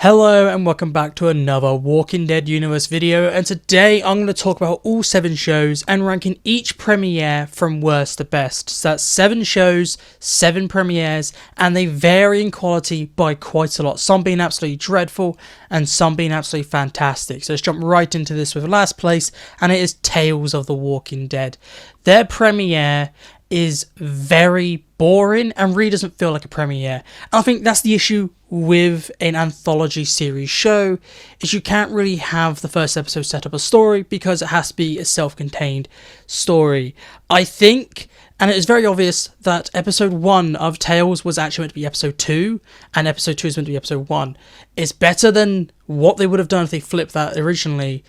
Hello and welcome back to another Walking Dead Universe video, and today I'm going to talk about all 7 shows and ranking each premiere from worst to best. So that's 7 shows, 7 premieres, and they vary in quality by quite a lot, some being absolutely dreadful and some being absolutely fantastic. So let's jump right into this with last place, and it is Tales of the Walking Dead. Their premiere is very boring and really doesn't feel like a premiere. And I think that's the issue with an anthology series show, is you can't really have the first episode set up a story because it has to be a self-contained story. I think, and it is very obvious, that episode 1 of Tales was actually meant to be episode 2, and episode 2 is meant to be episode 1. It's better than what they would have done if they flipped that originally.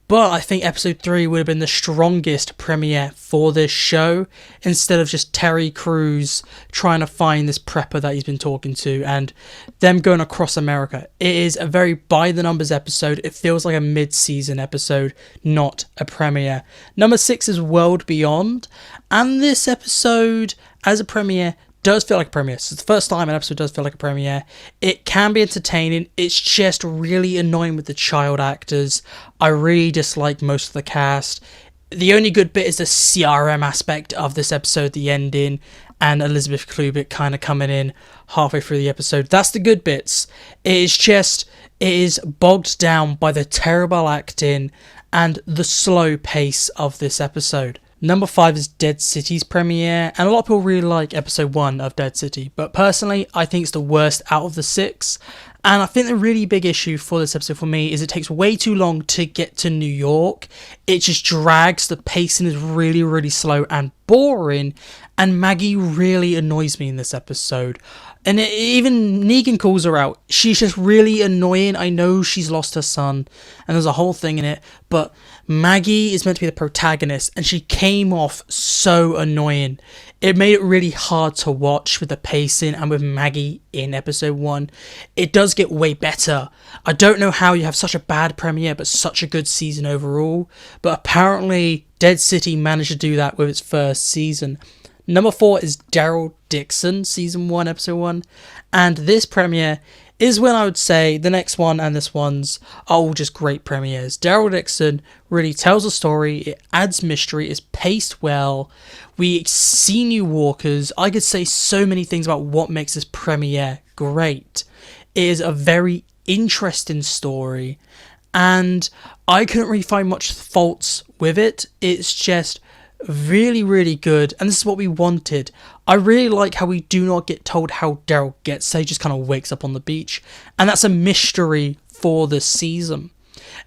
But I think episode 3 would have been the strongest premiere for this show, instead of just Terry Crews trying to find this prepper that he's been talking to and them going across America. It is a very by-the-numbers episode. It feels like a mid-season episode, not a premiere. Number 6 is World Beyond, and this episode, as a premiere, does feel like a premiere. So it's the first time an episode does feel like a premiere. It can be entertaining. It's just really annoying with the child actors. I really dislike most of the cast. The only good bit is the CRM aspect of this episode, the ending, and Elizabeth Klubik kind of coming in halfway through the episode. That's the good bits. It is bogged down by the terrible acting and the slow pace of this episode. Number 5 is Dead City's premiere, and a lot of people really like episode 1 of Dead City, but personally I think it's the worst out of the 6, and I think the really big issue for this episode for me is it takes way too long to get to New York. It just drags, the pacing is really slow and boring, and Maggie really annoys me in this episode. And even Negan calls her out. She's just really annoying. I know she's lost her son, and there's a whole thing in it, but Maggie is meant to be the protagonist, and she came off so annoying. It made it really hard to watch with the pacing and with Maggie in episode 1. It does get way better. I don't know how you have such a bad premiere, but such a good season overall, but apparently Dead City managed to do that with its first season. Number 4 is Daryl Dixon, Season 1, Episode 1, and this premiere is when I would say the next one and this one's are all just great premieres. Daryl Dixon really tells a story, it adds mystery, it's paced well, we see new walkers. I could say so many things about what makes this premiere great. It is a very interesting story, and I couldn't really find much faults with it. It's just really good, and this is what we wanted. I really like how we do not get told how Daryl gets there. He just kind of wakes up on the beach, and that's a mystery for the season.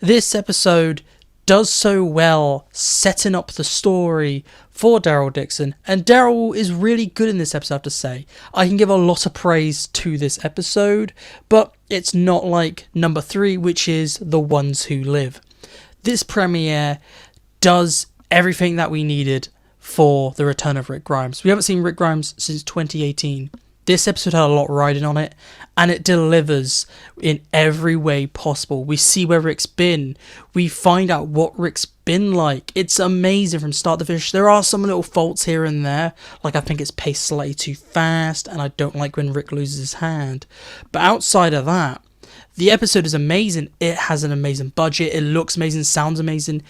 This episode does so well setting up the story for Daryl Dixon, and Daryl is really good in this episode, I have to say. I can give a lot of praise to this episode, but it's not like number 3, which is The Ones Who Live. This premiere does everything that we needed for the return of Rick Grimes. We haven't seen Rick Grimes since 2018. This episode had a lot riding on it, and it delivers in every way possible. We see where Rick's been. We find out what Rick's been like. It's amazing from start to finish. There are some little faults here and there, like I think it's paced slightly too fast, and I don't like when Rick loses his hand. But outside of that, the episode is amazing. It has an amazing budget. It looks amazing, sounds amazing.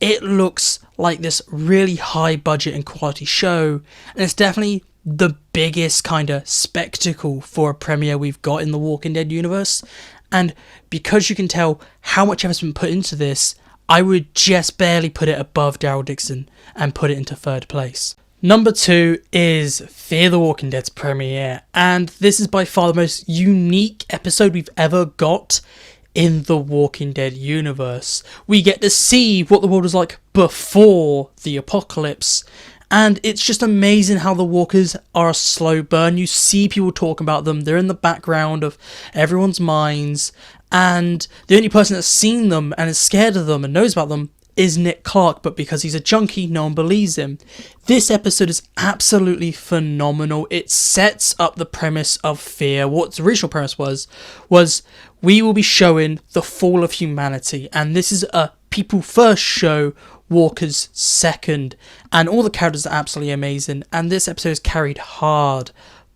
It looks like this really high budget and quality show, and it's definitely the biggest kind of spectacle for a premiere we've got in the Walking Dead universe. And because you can tell how much effort's been put into this, I would just barely put it above Daryl Dixon and put it into 3rd place. Number 2 is Fear the Walking Dead's premiere, and this is by far the most unique episode we've ever got in the Walking Dead universe. We get to see what the world was like before the apocalypse, and it's just amazing how the walkers are a slow burn. You see people talking about them, they're in the background of everyone's minds, and the only person that's seen them and is scared of them and knows about them is Nick Clark, but because he's a junkie, no one believes him. This episode is absolutely phenomenal. It sets up the premise of Fear. What the original premise was we will be showing the fall of humanity, and this is a people first show, walkers second, and all the characters are absolutely amazing, and this episode is carried hard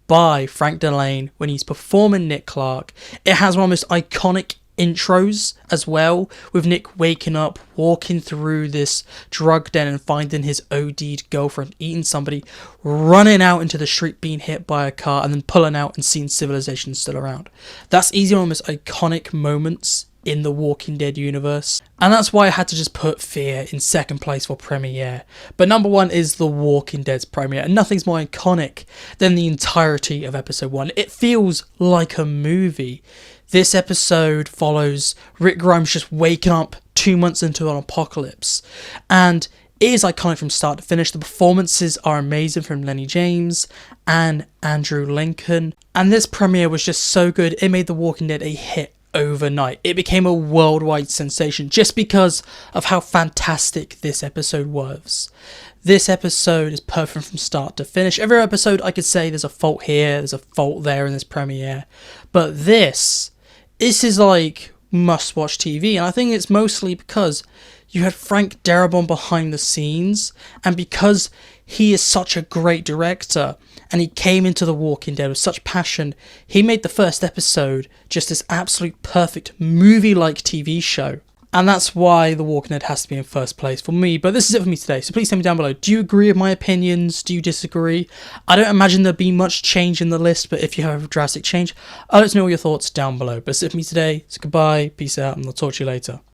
by Frank Delane when he's performing Nick Clark. It has one of the most iconic intros as well, with Nick waking up, walking through this drug den and finding his OD'd girlfriend eating somebody, running out into the street being hit by a car, and then pulling out and seeing civilization still around. That's easily one of the most iconic moments in the Walking Dead universe, and that's why I had to just put Fear in second place for premiere. But number one is The Walking Dead's premiere, and nothing's more iconic than the entirety of episode 1. It feels like a movie. This episode follows Rick Grimes just waking up 2 months into an apocalypse, and it is iconic from start to finish. The performances are amazing from Lenny James and Andrew Lincoln, and this premiere was just so good, it made The Walking Dead a hit overnight. It became a worldwide sensation just because of how fantastic this episode was. This episode is perfect from start to finish. Every episode I could say there's a fault here, there's a fault there in this premiere, but this is like must-watch TV, and I think it's mostly because you had Frank Darabont behind the scenes, and because he is such a great director, and he came into The Walking Dead with such passion, he made the first episode just this absolute perfect movie-like TV show. And that's why The Walking Dead has to be in first place for me. But this is it for me today, so please tell me down below, do you agree with my opinions? Do you disagree? I don't imagine there'll be much change in the list, but if you have a drastic change, I'll let you know your thoughts down below. But that's it for me today, so goodbye, peace out, and I'll talk to you later.